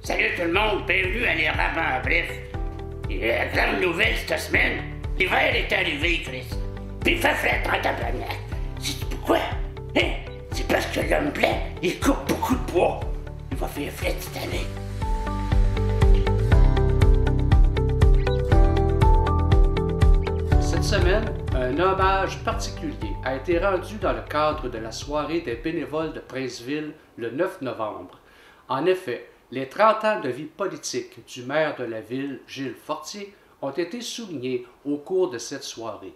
Salut tout le monde, bienvenue à l'Érable en bref. Et la grande nouvelle cette semaine, l'hiver est arrivé, Chris. Puis il fait frais en tabarnak. Sais-tu pourquoi? Hein? C'est parce que l'homme blanc, il coupe beaucoup de bois. Il va faire frais cette année. Cette semaine, un hommage particulier a été rendu dans le cadre de la soirée des bénévoles de Princeville le 9 novembre. En effet, les 30 ans de vie politique du maire de la ville, Gilles Fortier, ont été soulignés au cours de cette soirée.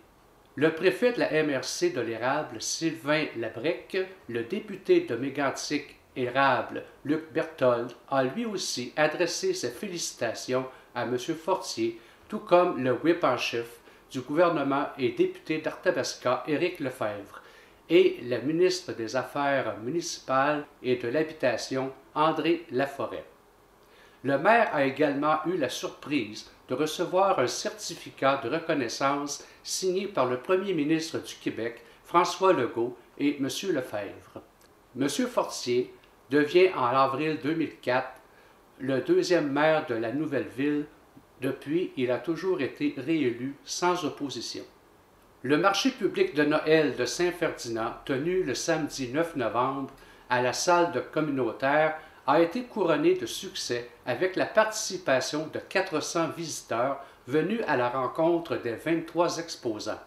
Le préfet de la MRC de l'Érable, Sylvain Labrec, le député de Mégantic-Érable, Luc Berthold, a lui aussi adressé ses félicitations à M. Fortier, tout comme le whip en chef du gouvernement et député d'Arthabasca, Éric Lefebvre, et la ministre des Affaires municipales et de l'Habitation, André Laforêt. Le maire a également eu la surprise de recevoir un certificat de reconnaissance signé par le premier ministre du Québec, François Legault, et M. Lefebvre. M. Fortier devient en avril 2004 le deuxième maire de la nouvelle ville. Depuis, il a toujours été réélu sans opposition. Le marché public de Noël de Saint-Ferdinand, tenu le samedi 9 novembre à la salle de communautaire, a été couronné de succès avec la participation de 400 visiteurs venus à la rencontre des 23 exposants.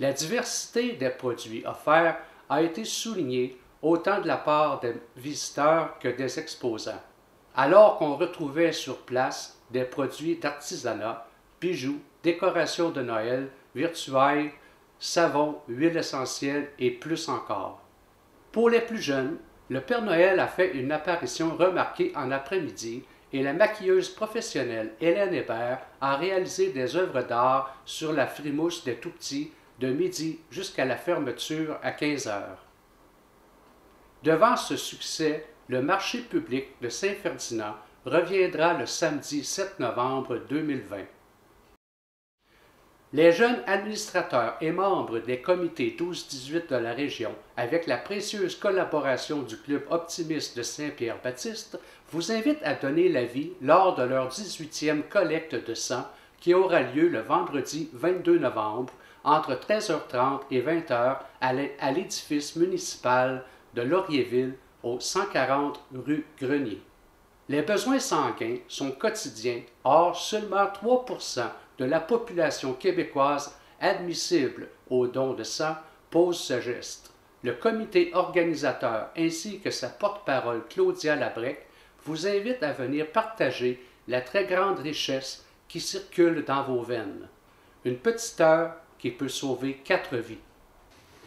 La diversité des produits offerts a été soulignée autant de la part des visiteurs que des exposants, alors qu'on retrouvait sur place des produits d'artisanat, bijoux, décorations de Noël, virtuailles, savons, huiles essentielles et plus encore. Pour les plus jeunes, le Père Noël a fait une apparition remarquée en après-midi et la maquilleuse professionnelle Hélène Hébert a réalisé des œuvres d'art sur la frimousse des tout-petits de midi jusqu'à la fermeture à 15 heures. Devant ce succès, le marché public de Saint-Ferdinand reviendra le samedi 7 novembre 2020. Les jeunes administrateurs et membres des comités 12-18 de la région, avec la précieuse collaboration du Club optimiste de Saint-Pierre-Baptiste, vous invitent à donner l'avis lors de leur 18e collecte de sang qui aura lieu le vendredi 22 novembre entre 13h30 et 20h à l'édifice municipal de Laurierville au 140 rue Grenier. Les besoins sanguins sont quotidiens, or seulement 3% de la population québécoise admissible au don de sang pose ce geste. Le comité organisateur ainsi que sa porte-parole Claudia Labrec vous invitent à venir partager la très grande richesse qui circule dans vos veines. Une petite heure qui peut sauver 4 vies.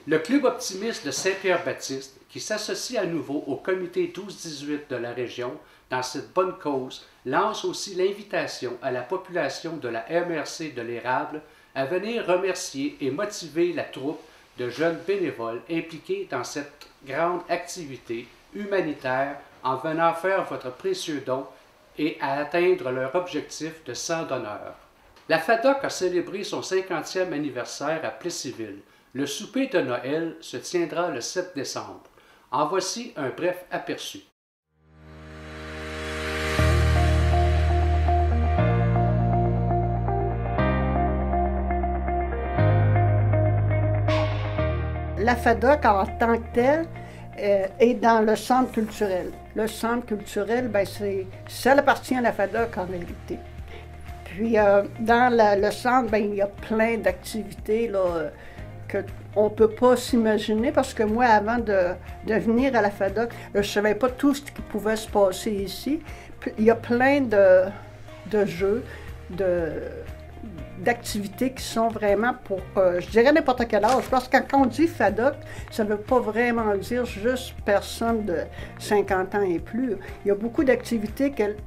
Le Club optimiste de Saint-Pierre-Baptiste, qui s'associe à nouveau au comité 12-18 de la région dans cette bonne cause, lance aussi l'invitation à la population de la MRC de l'Érable à venir remercier et motiver la troupe de jeunes bénévoles impliqués dans cette grande activité humanitaire en venant faire votre précieux don et à atteindre leur objectif de sang d'honneur. La FADOC a célébré son 50e anniversaire à Plessisville. Le souper de Noël se tiendra le 7 décembre. En voici un bref aperçu. La FADOC en tant que telle est dans le centre culturel. Le centre culturel, ça appartient à la FADOC en réalité. Puis dans le centre, il y a plein d'activités qu'on ne peut pas s'imaginer parce que moi, avant de venir à la FADOC, je ne savais pas tout ce qui pouvait se passer ici. Puis, il y a plein de jeux, d'activités qui sont vraiment pour, je dirais n'importe quel âge, parce que quand on dit FADOC, ça ne veut pas vraiment dire juste personne de 50 ans et plus. Il y a beaucoup d'activités que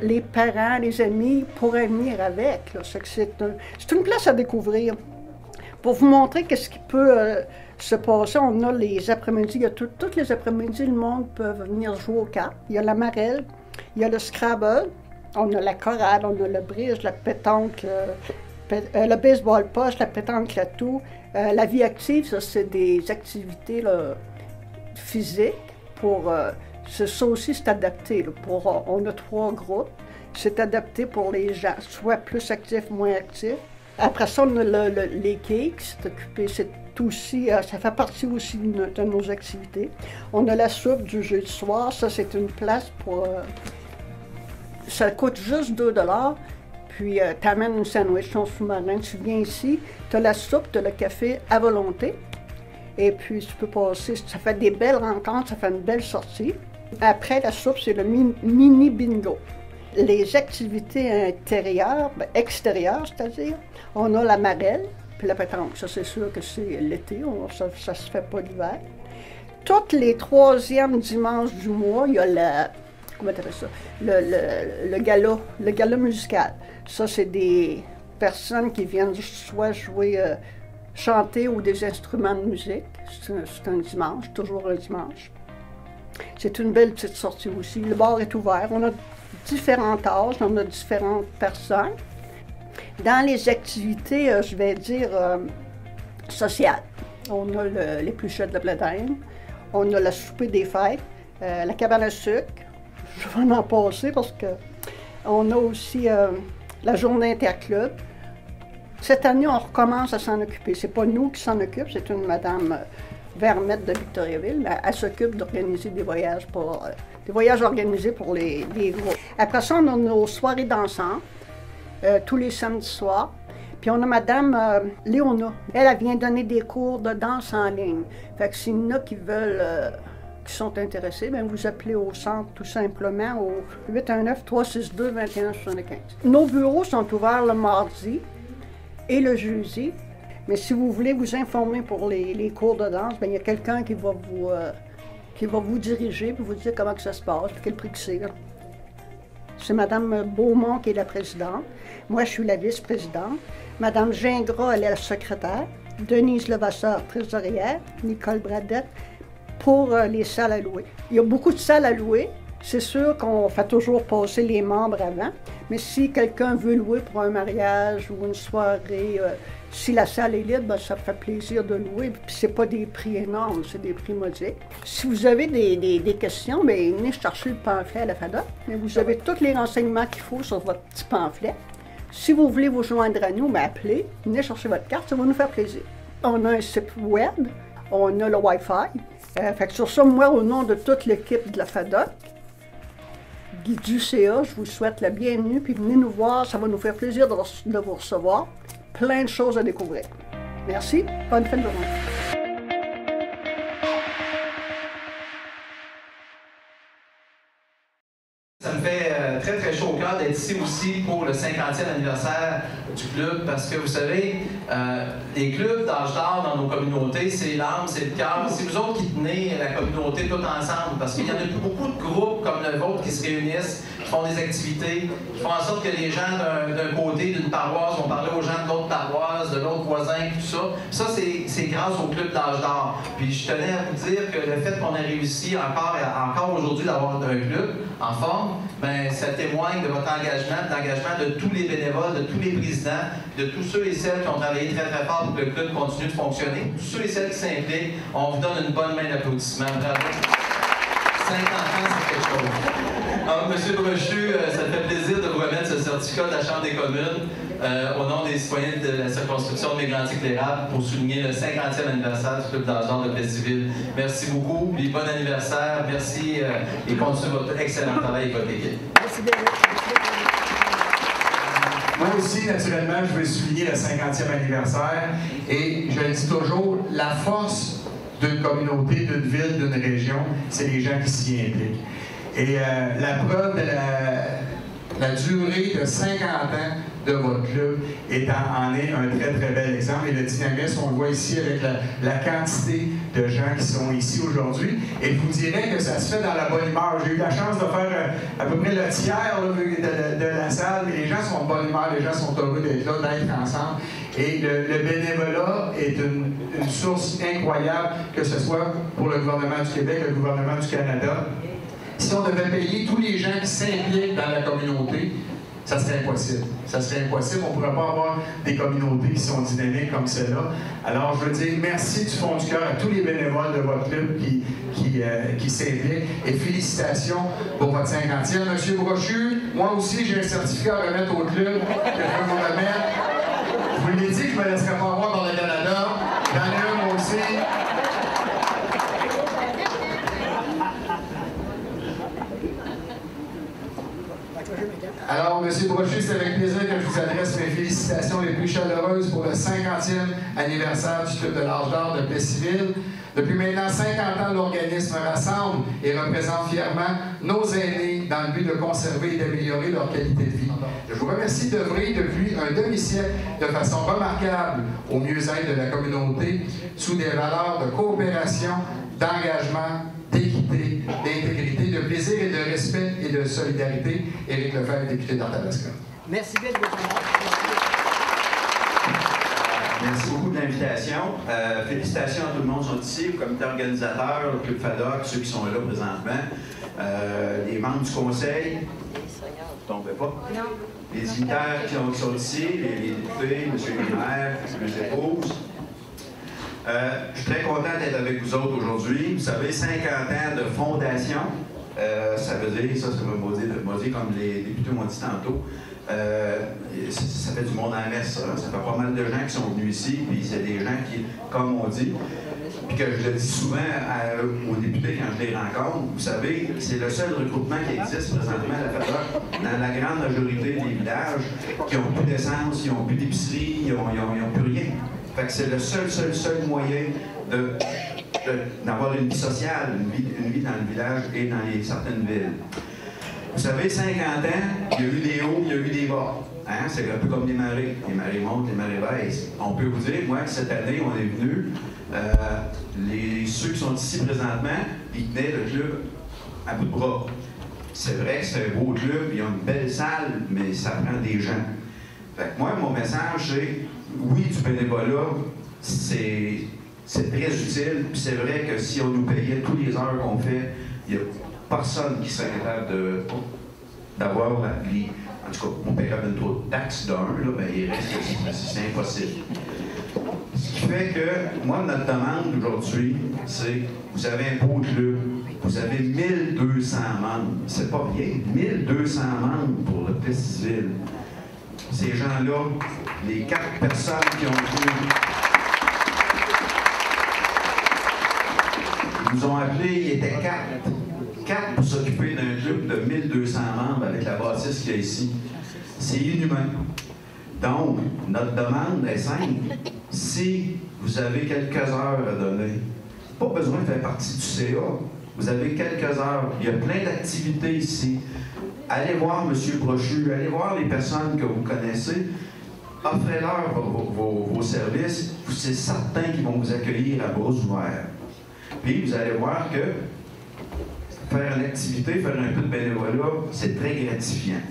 les parents, les amis pourraient venir avec. C'est une place à découvrir. Pour vous montrer qu'est-ce qui peut se passer, on a les après-midi, il y a tous les après-midi, le monde peut venir jouer aux cartes. Il y a la marelle, il y a le Scrabble, on a la chorale, on a le bridge, la pétanque, le baseball poche, la pétanque à tout. La vie active, ça c'est des activités physiques pour Ça aussi, c'est adapté. Là, on a 3 groupes. C'est adapté pour les gens, soit plus actifs, moins actifs. Après ça, on a les cakes, c'est occupé, ça fait partie aussi de nos activités. On a la soupe du jeudi soir, ça c'est une place pour... ça coûte juste 2 $. Puis tu amènes une sandwich, ton sous-marin, tu viens ici, tu as la soupe, tu as le café à volonté. Et puis tu peux passer, ça fait des belles rencontres, ça fait une belle sortie. Après la soupe, c'est le mini bingo. Les activités intérieures, extérieures, c'est-à-dire, on a la marelle, puis la pétanque. Ça, c'est sûr que c'est l'été, ça se fait pas l'hiver. Tous les 3e dimanches du mois, il y a comment t'appelles ça? Le gala musical. Ça, c'est des personnes qui viennent soit jouer, chanter ou des instruments de musique. C'est un dimanche, toujours un dimanche. C'est une belle petite sortie aussi. Le bar est ouvert. On a différents âges, on a différentes personnes. Dans les activités, je vais dire, sociales, on a l'épluchette de Bledin, on a la souper des fêtes, la cabane à sucre, je vais en passer parce que on a aussi la journée interclub. Cette année, on recommence à s'en occuper. C'est pas nous qui s'en occupent, c'est une madame Vermette de Victoriaville. Elle s'occupe d'organiser des voyages organisés pour les groupes. Après ça, on a nos soirées dansants, tous les samedis soirs. Puis on a madame Léona. Elle vient donner des cours de danse en ligne. Fait que s'il y en a qui veulent, qui sont intéressés, bien vous appelez au centre tout simplement au 819-362-2175. Nos bureaux sont ouverts le mardi et le jeudi. Mais si vous voulez vous informer pour les cours de danse, bien, il y a quelqu'un qui va vous diriger et vous dire comment que ça se passe, quel prix que c'est. C'est Mme Beaumont qui est la présidente. Moi, je suis la vice-présidente. Mme Gingras, elle est la secrétaire. Denise Levasseur, trésorière. Nicole Bradette, pour les salles à louer. Il y a beaucoup de salles à louer. C'est sûr qu'on fait toujours passer les membres avant. Mais si quelqu'un veut louer pour un mariage ou une soirée, si la salle est libre, bien, ça fait plaisir de louer. Puis c'est pas des prix énormes, c'est des prix modiques. Si vous avez des questions, bien, venez chercher le pamphlet à la FADOC. Mais vous avez tous les renseignements qu'il faut sur votre petit pamphlet. Si vous voulez vous joindre à nous, bien, appelez, venez chercher votre carte, ça va nous faire plaisir. On a un site web, on a le Wi-Fi. Fait que sur ça, moi, au nom de toute l'équipe de la FADOC, du CA, je vous souhaite la bienvenue, puis venez nous voir, ça va nous faire plaisir de vous recevoir. Plein de choses à découvrir. Merci, bonne fin de journée. Ça me fait très très chaud au cœur d'être ici aussi pour le 50e anniversaire du club parce que vous savez, les clubs d'âge d'or dans nos communautés, c'est l'âme, c'est le cœur. C'est vous autres qui tenez la communauté tout ensemble parce qu'il y en a beaucoup de groupes comme le vôtre qui se réunissent, qui font des activités, qui font en sorte que les gens d'un côté d'une paroisse vont parler aux gens de l'autre paroisse, de l'autre voisin, tout ça. Ça, c'est grâce au club d'âge d'or. Puis je tenais à vous dire que le fait qu'on ait réussi encore aujourd'hui d'avoir un club en forme, ben, ça témoigne de votre engagement, de l'engagement de tous les bénévoles, de tous les présidents, de tous ceux et celles qui ont travaillé très très fort pour que le club continue de fonctionner. Tous ceux et celles qui s'impliquent, on vous donne une bonne main d'applaudissement. Bravo. 50 ans, c'est quelque chose. Alors, M. Brochu, ça me fait plaisir de vous remettre ce certificat de la Chambre des communes au nom des citoyens de la circonscription de Mégrantic-Lérable pour souligner le 50e anniversaire du Club d'âge d'or de Plessisville. Merci beaucoup, puis bon anniversaire, merci et continuez votre excellent travail avec votre équipe. Moi aussi, naturellement, je veux souligner le 50e anniversaire et je le dis toujours, la force d'une communauté, d'une ville, d'une région, c'est les gens qui s'y impliquent. Et la preuve de la durée de 50 ans de votre club en est un très très bel exemple. Et le dynamisme, on le voit ici avec la quantité de gens qui sont ici aujourd'hui. Et je vous dirais que ça se fait dans la bonne humeur. J'ai eu la chance de faire à peu près le tiers là, de la salle. Mais les gens sont de bonne humeur, les gens sont heureux d'être là, d'être ensemble. Et le bénévolat est une source incroyable, que ce soit pour le gouvernement du Québec, le gouvernement du Canada. Si on devait payer tous les gens qui s'impliquent dans la communauté, ça serait impossible. Ça serait impossible. On ne pourrait pas avoir des communautés qui sont dynamiques comme celle-là. Alors, je veux dire merci du fond du cœur à tous les bénévoles de votre club qui s'impliquent. Et félicitations pour votre 50e. Monsieur Brochu, moi aussi, j'ai un certificat à remettre au club que je veux vous remettre. Je vous l'ai dit que je ne me laisserai pas voir dans le Canada. J'en ai un, moi aussi. Alors, M. Brochu, c'est avec plaisir que je vous adresse mes félicitations les plus chaleureuses pour le 50e anniversaire du Club de l'Âge d'Or de Plessisville. Depuis maintenant 50 ans, l'organisme rassemble et représente fièrement nos aînés dans le but de conserver et d'améliorer leur qualité de vie. Je vous remercie d'œuvrer depuis un demi-siècle de façon remarquable au mieux-être de la communauté sous des valeurs de coopération, d'engagement, d'équité, d'intégrité, de plaisir et de respect et de solidarité. Éric Lefebvre, député d'Arthabasca. Merci bien. Merci beaucoup de l'invitation. Félicitations à tout le monde qui sont ici, au comité organisateur, au Club FADOC, ceux qui sont là présentement, les membres du conseil. Vous ne tombez pas? Non. Les dignitaires qui sont ici, les députés, M. le maire, mes épouses. Je suis très content d'être avec vous autres aujourd'hui. Vous savez, 50 ans de fondation, ça veut dire, ça veut dire comme les députés m'ont dit tantôt, ça fait du monde à la messe, ça. Ça fait pas mal de gens qui sont venus ici, puis c'est des gens qui, comme on dit, puis que je le dis souvent aux députés quand je les rencontre, vous savez, c'est le seul regroupement qui existe présentement à la FADOC dans la grande majorité des villages qui n'ont plus d'essence, ils n'ont plus d'épicerie, ils n'ont plus rien. Fait que c'est le seul moyen d'avoir une vie sociale, une vie dans le village et dans certaines villes. Vous savez, 50 ans, il y a eu des hauts, il y a eu des bas. Hein? C'est un peu comme les marées. Les marées montent, les marées baissent. On peut vous dire, moi, que cette année, on est venu, ceux qui sont ici présentement, ils tenaient le club à bout de bras. C'est vrai que c'est un beau club, ils ont une belle salle, mais ça prend des gens. Fait que moi, mon message, c'est, oui, du bénévolat, c'est très utile, puis c'est vrai que si on nous payait toutes les heures qu'on fait, il n'y a personne qui serait capable d'avoir en tout cas, on paierait une trop de taxes d'un, là, ben, il reste, c'est impossible. Ce qui fait que, moi, notre demande aujourd'hui, c'est, vous avez un beau club, vous avez 1200 membres, c'est pas rien, 1200 membres pour le Plessisville. Ces gens-là, les 4 personnes qui ont venu, ils nous ont appelés, ils étaient 4 pour s'occuper d'un club de 1200 membres avec la bâtisse qu'il y a ici. C'est inhumain. Donc, notre demande est simple. Si vous avez quelques heures à donner, pas besoin de faire partie du CA, vous avez quelques heures, il y a plein d'activités ici. Allez voir M. Brochu, allez voir les personnes que vous connaissez, offrez-leur vos services, c'est certain qu'ils vont vous accueillir à bras ouverts. Puis vous allez voir que faire une activité, faire un peu de bénévolat, c'est très gratifiant.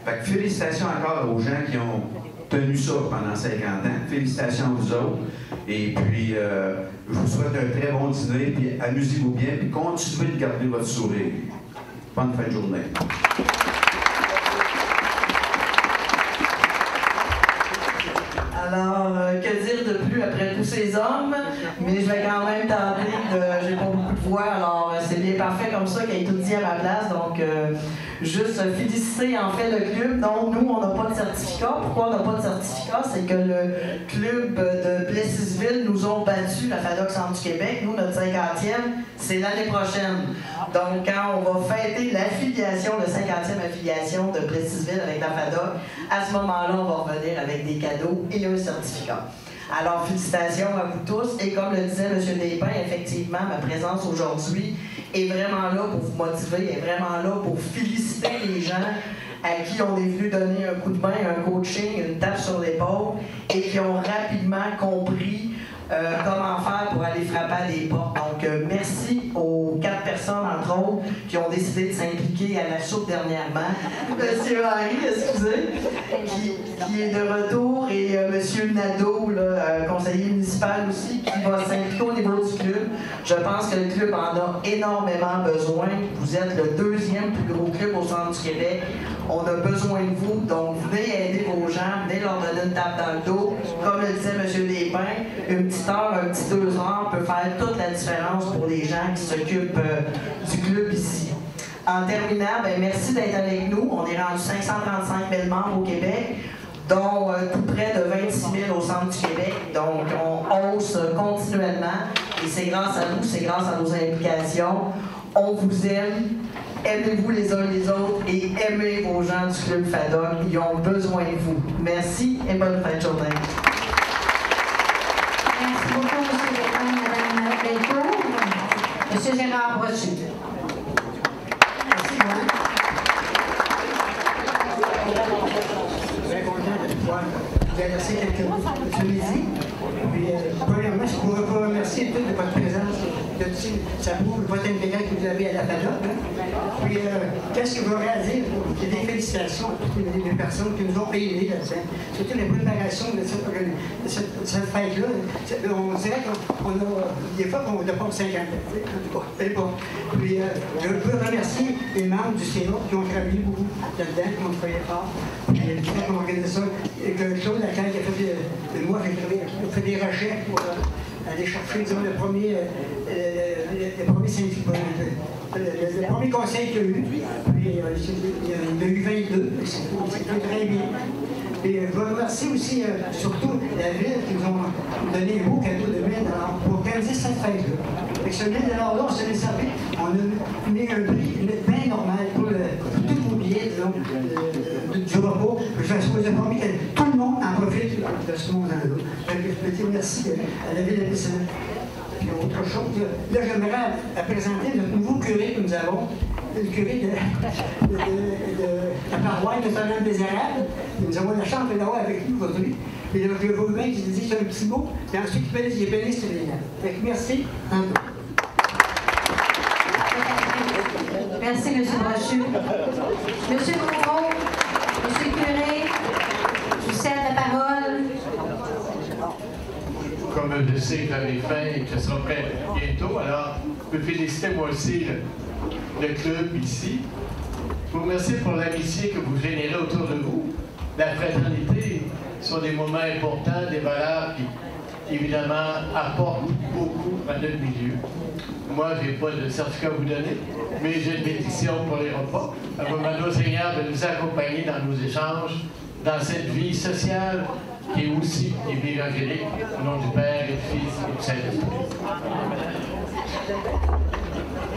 Fait que félicitations encore aux gens qui ont tenu ça pendant 50 ans. Félicitations à vous autres. Et puis, je vous souhaite un très bon dîner, puis amusez-vous bien, puis continuez de garder votre sourire. Bonne fin de journée. Alors, que dire de plus après tous ces hommes? Mais je vais quand même tenter de... J'ai pas beaucoup de voix, alors c'est bien parfait comme ça qu'il ait tout dit à ma place. Donc, juste féliciter en fait le club. Donc, nous, on n'a pas de certificat. Pourquoi on n'a pas de certificat? C'est que le club de Plessisville nous ont battu, la FADOC Centre du Québec. Nous, notre 50e, c'est l'année prochaine. Donc, quand on va fêter l'affiliation, le 50e affiliation de Plessisville avec la FADOC, à ce moment-là, on va revenir avec des cadeaux et un certificat. Alors, félicitations à vous tous. Et comme le disait M. Despins, effectivement, ma présence aujourd'hui est vraiment là pour vous motiver, est vraiment là pour féliciter les gens à qui on est venu donner un coup de main, un coaching, une tape sur l'épaule et qui ont rapidement compris comment faire pour aller frapper à des portes. Donc, merci aux 4 personnes, entre autres, qui ont décidé de s'impliquer à la soupe dernièrement. Monsieur Henry, excusez, qui est de retour, et Monsieur Nadeau, là, conseiller municipal aussi, qui va s'impliquer au niveau du club. Je pense que le club en a énormément besoin. Vous êtes le 2e plus gros club au centre du Québec. On a besoin de vous, donc venez aider vos gens, venez leur donner une tape dans le dos. Comme le disait M. Despins, une petite heure, un petit 2 heures peut faire toute la différence pour les gens qui s'occupent du club ici. En terminant, bien, merci d'être avec nous. On est rendu 535 000 membres au Québec, dont tout près de 26 000 au centre du Québec. Donc, on hausse continuellement. Et c'est grâce à vous, c'est grâce à nos implications. On vous aime. Aimez-vous les uns les autres et aimez vos gens du Club FADOC. Ils ont besoin de vous. Merci et bonne fin de journée. Merci beaucoup, M. Despins, Mme Belcourt. M. Gérard Brochu. Merci, moi. Très content de pouvoir vous adresser quelques mots ce midi. Puis, premièrement, je voudrais remercier tous de votre présence. Ça prouve votre intérêt que vous avez à la FADOC. Puis, qu'est-ce que j'aurais à dire? J'ai des félicitations à toutes les personnes qui nous ont aidés là-dedans. Surtout les préparations de cette fête-là. On dirait qu'on a des fois qu'on dépasse 50 ans. Mais bon. Puis, je veux remercier les membres du Sénat qui ont travaillé beaucoup là-dedans, qui ont travaillé fort. Qui ont organisé ça. Claude Lacaille qui a fait moi, j'ai fait des recherches pour aller chercher, disons, le premier conseil qu'il y a eu. Puis, il y a eu 22. C'était très bien. Et je veux remercier aussi, surtout, la ville qui nous ont donné un beau cadeau de 1 000 $ pour organiser cette fête-là. Avec ce 1 000 $ là, on s'est servi, on a mis un prix bien normal pour tous vos billets, disons, du repos. Je vous ai promis que tout le monde en profite de ce moment-là. Je veux dire merci à la ville de Bissonnette. Puis autre chose, là j'aimerais présenter notre nouveau curé que nous avons, le curé de la paroisse de Notre-Dame des Arabes. Nous avons la chance de l'avoir avec nous aujourd'hui. Et là, je vous mets qui dit un petit mot, et ensuite il est béni, c'est bien. Merci. Merci, M. Brochu. M. Gauvreau, M. le curé, je vous cède la parole. Comme je sais que j'avais faim et que ce sera prêt bientôt, alors je veux féliciter moi aussi le club ici. Je vous remercie pour l'amitié que vous générez autour de vous. La fraternité sont des moments importants, des valeurs qui, évidemment, apportent beaucoup à notre milieu. Moi, je n'ai pas de certificat à vous donner, mais j'ai une bénédiction pour les repas. Je demande au Seigneur de nous accompagner dans nos échanges, dans cette vie sociale qui est aussi une vie évangélique, au nom du Père et du Fils et du Saint-Esprit.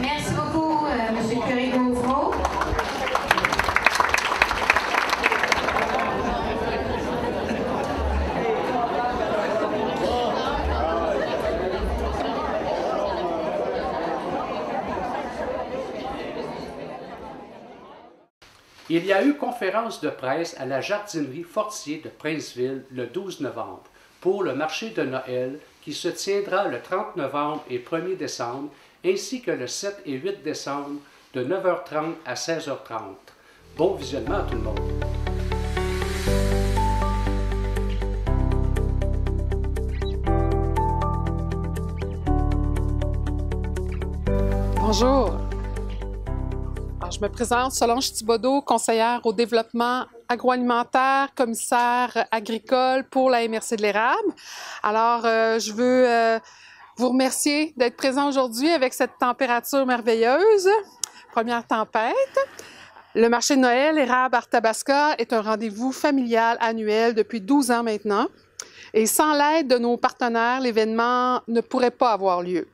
Merci beaucoup, M. le curé Gauvreau. Il y a eu conférence de presse à la jardinerie Fortier de Princeville le 12 novembre pour le marché de Noël qui se tiendra le 30 novembre et 1er décembre, ainsi que le 7 et 8 décembre de 9h30 à 16h30. Bon visionnement à tout le monde! Bonjour. Alors, je me présente, Solange Thibodeau, conseillère au développement agroalimentaire, commissaire agricole pour la MRC de l'Érable. Alors, je veux vous remercier d'être présent aujourd'hui avec cette température merveilleuse. Première tempête. Le marché de Noël Érable-Arthabasca est un rendez-vous familial annuel depuis 12 ans maintenant. Et sans l'aide de nos partenaires, l'événement ne pourrait pas avoir lieu.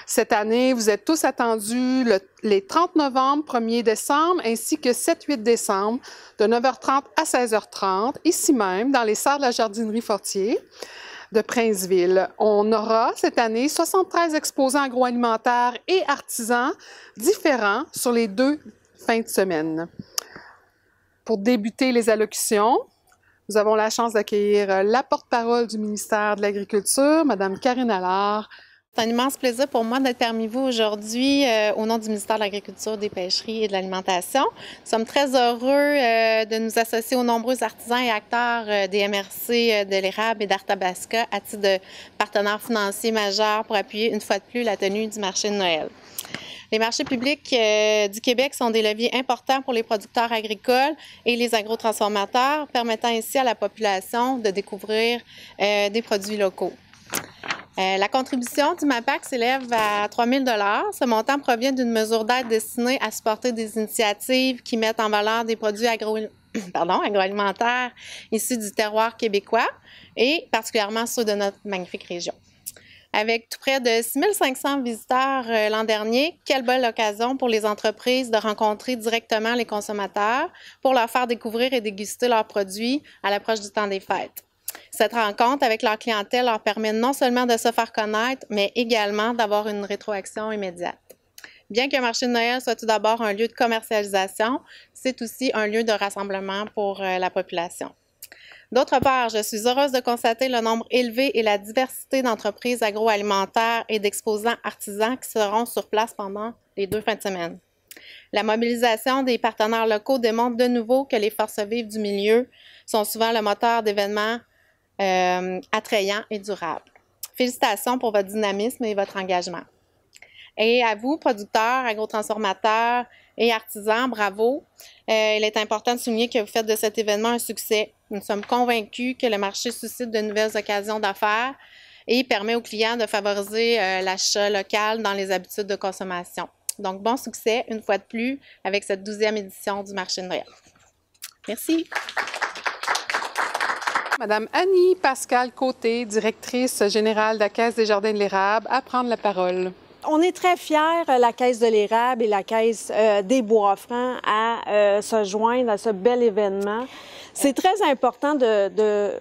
Cette année, vous êtes tous attendus les 30 novembre, 1er décembre, ainsi que 7-8 décembre, de 9h30 à 16h30, ici même, dans les salles de la jardinerie Fortier de Princeville. On aura cette année 73 exposants agroalimentaires et artisans différents sur les 2 fins de semaine. Pour débuter les allocutions, nous avons la chance d'accueillir la porte-parole du ministère de l'Agriculture, Mme Karine Allard. C'est un immense plaisir pour moi d'être parmi vous aujourd'hui au nom du ministère de l'Agriculture, des Pêcheries et de l'Alimentation. Nous sommes très heureux de nous associer aux nombreux artisans et acteurs des MRC de l'Érable et d'Arthabasca à titre de partenaires financiers majeurs pour appuyer une fois de plus la tenue du marché de Noël. Les marchés publics du Québec sont des leviers importants pour les producteurs agricoles et les agrotransformateurs, permettant ainsi à la population de découvrir des produits locaux. La contribution du MAPAC s'élève à 3 000 $. Ce montant provient d'une mesure d'aide destinée à supporter des initiatives qui mettent en valeur des produits agroalimentaires issus du terroir québécois et particulièrement ceux de notre magnifique région. Avec tout près de 6 500 visiteurs l'an dernier, quelle belle occasion pour les entreprises de rencontrer directement les consommateurs pour leur faire découvrir et déguster leurs produits à l'approche du temps des fêtes. Cette rencontre avec leur clientèle leur permet non seulement de se faire connaître, mais également d'avoir une rétroaction immédiate. Bien qu'un marché de Noël soit tout d'abord un lieu de commercialisation, c'est aussi un lieu de rassemblement pour la population. D'autre part, je suis heureuse de constater le nombre élevé et la diversité d'entreprises agroalimentaires et d'exposants artisans qui seront sur place pendant les 2 fins de semaine. La mobilisation des partenaires locaux démontre de nouveau que les forces vives du milieu sont souvent le moteur d'événements attrayants et durables. Félicitations pour votre dynamisme et votre engagement. Et à vous, producteurs, agrotransformateurs et artisans, bravo. Il est important de souligner que vous faites de cet événement un succès. Nous sommes convaincus que le marché suscite de nouvelles occasions d'affaires et permet aux clients de favoriser l'achat local dans les habitudes de consommation. Donc, bon succès, une fois de plus, avec cette 12e édition du marché de Noël. Merci. Madame Annie Pascal Côté, directrice générale de la Caisse des Jardins de l'Érable, à prendre la parole. On est très fiers, la Caisse de l'Érable et la Caisse des Bois-Francs, à se joindre à ce bel événement. C'est très important de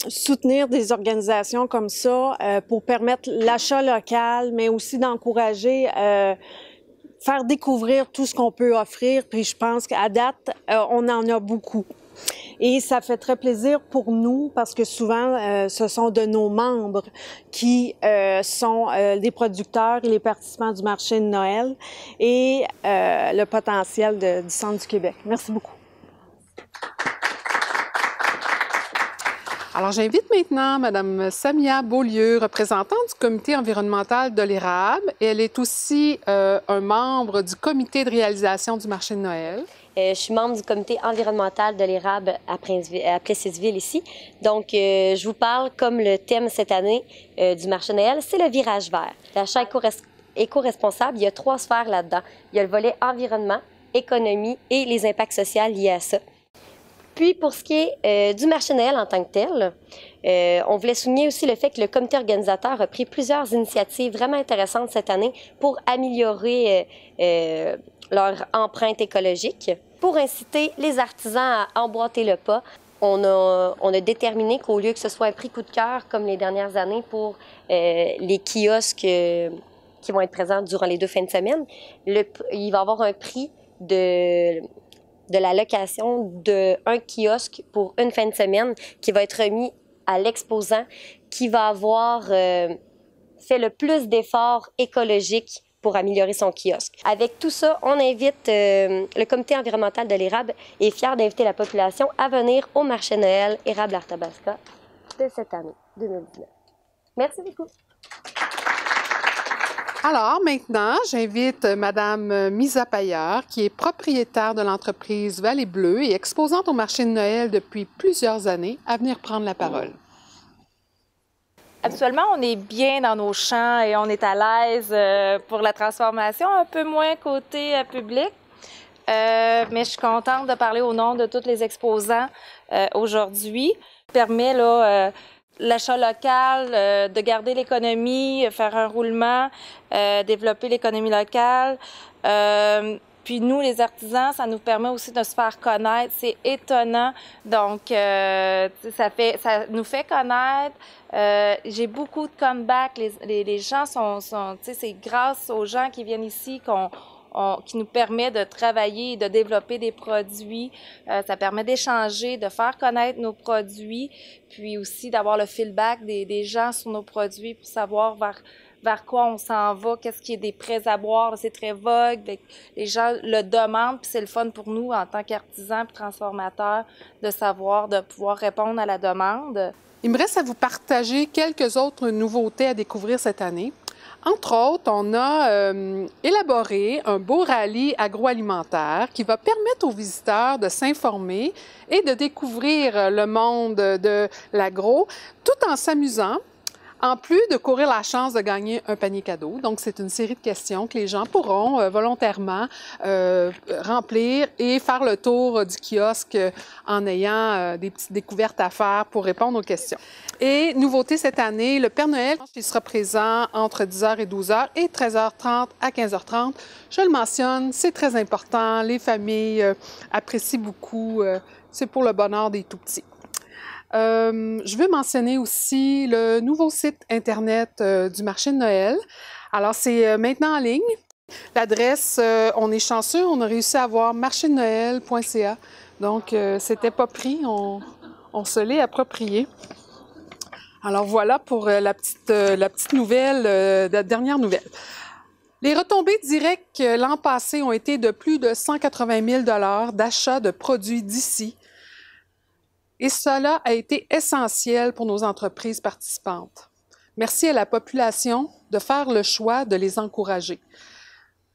soutenir des organisations comme ça pour permettre l'achat local, mais aussi d'encourager faire découvrir tout ce qu'on peut offrir. Puis je pense qu'à date, on en a beaucoup. Et ça fait très plaisir pour nous parce que souvent, ce sont de nos membres qui sont les producteurs et les participants du marché de Noël et le potentiel du Centre du Québec. Merci beaucoup. Alors, j'invite maintenant Mme Samia Beaulieu, représentante du comité environnemental de l'Érable. Elle est aussi un membre du comité de réalisation du marché de Noël. Je suis membre du comité environnemental de l'Érable à Plessisville ici. Donc, je vous parle, comme le thème cette année du marché de Noël, c'est le virage vert. L'achat éco-responsable, il y a 3 sphères là-dedans. Il y a le volet environnement, économie et les impacts sociaux liés à ça. Puis, pour ce qui est du marché de Noël en tant que tel, on voulait souligner aussi le fait que le comité organisateur a pris plusieurs initiatives vraiment intéressantes cette année pour améliorer leur empreinte écologique. Pour inciter les artisans à emboîter le pas, on a déterminé qu'au lieu que ce soit un prix coup de cœur comme les dernières années pour les kiosques qui vont être présents durant les 2 fins de semaine, il va y avoir un prix de la location d'un kiosque pour une fin de semaine qui va être remis à l'exposant qui va avoir fait le plus d'efforts écologiques pour améliorer son kiosque. Avec tout ça, on invite le comité environnemental de l'Érable est fier d'inviter la population à venir au marché de Noël Érable-Arthabasca de cette année 2019. Merci beaucoup. Alors, maintenant, j'invite Mme Misa Paillard, qui est propriétaire de l'entreprise Vallée Bleue et exposante au marché de Noël depuis plusieurs années, à venir prendre la parole. Habituellement, on est bien dans nos champs et on est à l'aise pour la transformation, un peu moins côté public. Mais je suis contente de parler au nom de tous les exposants aujourd'hui. Ça permet l'achat local, de garder l'économie, faire un roulement, développer l'économie locale. Puis nous, les artisans, ça nous permet aussi de se faire connaître. C'est étonnant. Donc, ça nous fait connaître. J'ai beaucoup de comeback. Les gens c'est grâce aux gens qui viennent ici qui nous permet de travailler et de développer des produits. Ça permet d'échanger, de faire connaître nos produits, puis aussi d'avoir le feedback des gens sur nos produits pour savoir vers quoi on s'en va, qu'est-ce qui est des prêts à boire. C'est très vogue. Les gens le demandent, puis c'est le fun pour nous en tant qu'artisans et transformateurs de savoir, de pouvoir répondre à la demande. Il me reste à vous partager quelques autres nouveautés à découvrir cette année. Entre autres, on a élaboré un beau rallye agroalimentaire qui va permettre aux visiteurs de s'informer et de découvrir le monde de l'agro tout en s'amusant, en plus de courir la chance de gagner un panier cadeau. Donc, c'est une série de questions que les gens pourront volontairement remplir et faire le tour du kiosque en ayant des petites découvertes à faire pour répondre aux questions. Et nouveauté cette année, le Père Noël, il sera présent entre 10h et 12h et 13h30 à 15h30. Je le mentionne, c'est très important. Les familles apprécient beaucoup. C'est pour le bonheur des tout-petits. Je veux mentionner aussi le nouveau site Internet du marché de Noël. Alors, c'est maintenant en ligne. L'adresse, on est chanceux, on a réussi à avoir marchédenoël.ca. Donc, c'était pas pris, on se l'est approprié. Alors, voilà pour la petite nouvelle, la dernière nouvelle. Les retombées directes l'an passé ont été de plus de 180 000 $ d'achat de produits d'ici. Et cela a été essentiel pour nos entreprises participantes. Merci à la population de faire le choix de les encourager.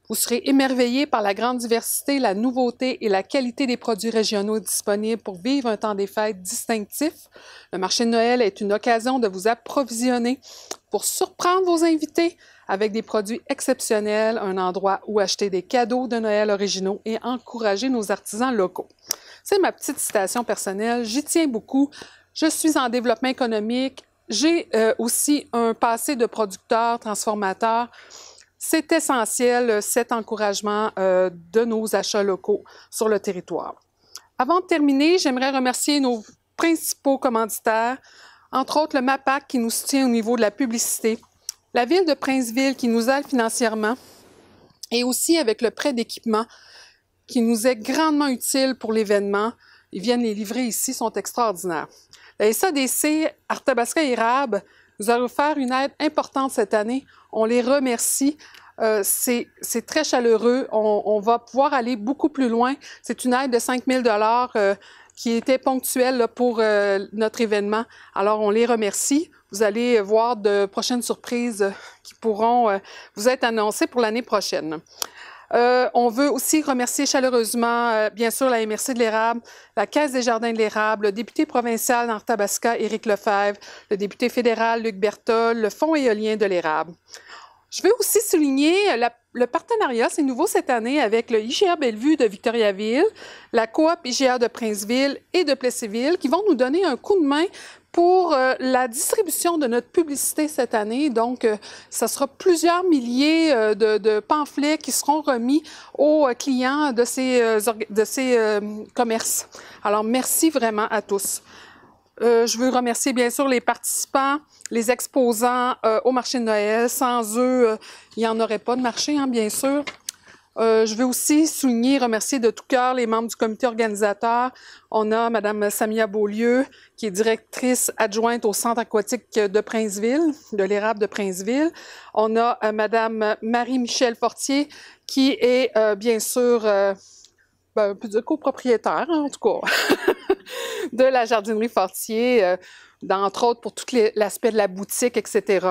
Vous serez émerveillés par la grande diversité, la nouveauté et la qualité des produits régionaux disponibles pour vivre un temps des fêtes distinctif. Le marché de Noël est une occasion de vous approvisionner pour surprendre vos invités avec des produits exceptionnels, un endroit où acheter des cadeaux de Noël originaux et encourager nos artisans locaux. C'est ma petite citation personnelle, j'y tiens beaucoup. Je suis en développement économique, j'ai aussi un passé de producteur, transformateur. C'est essentiel, cet encouragement de nos achats locaux sur le territoire. Avant de terminer, j'aimerais remercier nos principaux commanditaires, entre autres le MAPAC qui nous soutient au niveau de la publicité, la Ville de Princeville qui nous aide financièrement et aussi avec le prêt d'équipement qui nous est grandement utile pour l'événement. Ils viennent les livrer ici, sont extraordinaires. La SADC Arthabasca Érable nous a offert une aide importante cette année. On les remercie. C'est très chaleureux. On va pouvoir aller beaucoup plus loin. C'est une aide de 5 000 $ qui était ponctuelle là, pour notre événement. Alors, on les remercie. Vous allez voir de prochaines surprises qui pourront vous être annoncées pour l'année prochaine. On veut aussi remercier chaleureusement, bien sûr, la MRC de l'Érable, la Caisse des Jardins de l'Érable, le député provincial d'Arthabasca, Éric Lefebvre, le député fédéral, Luc Berthold, le Fonds éolien de l'Érable. Je veux aussi souligner le partenariat, c'est nouveau cette année, avec le IGA Bellevue de Victoriaville, la coop IGA de Princeville et de Plessisville, qui vont nous donner un coup de main pour la distribution de notre publicité cette année. Donc, ça sera plusieurs milliers de pamphlets qui seront remis aux clients de ces commerces. Alors, merci vraiment à tous. Je veux remercier bien sûr les participants, les exposants au marché de Noël. Sans eux, il n'y en aurait pas de marché, hein, bien sûr. Je veux aussi souligner et remercier de tout cœur les membres du comité organisateur. On a Mme Samia Beaulieu, qui est directrice adjointe au Centre aquatique de Princeville, de l'Érable de Princeville. On a Mme Marie-Michel Fortier, qui est bien sûr un peu de copropriétaire, hein, en tout cas, de la jardinerie Fortier, entre autres pour tout l'aspect de la boutique, etc.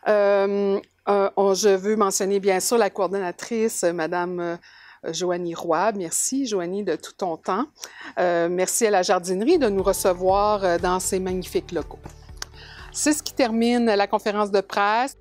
Je veux mentionner bien sûr la coordonnatrice, Mme Joanie Roy. Merci, Joanie, de tout ton temps. Merci à la jardinerie de nous recevoir dans ces magnifiques locaux. C'est ce qui termine la conférence de presse.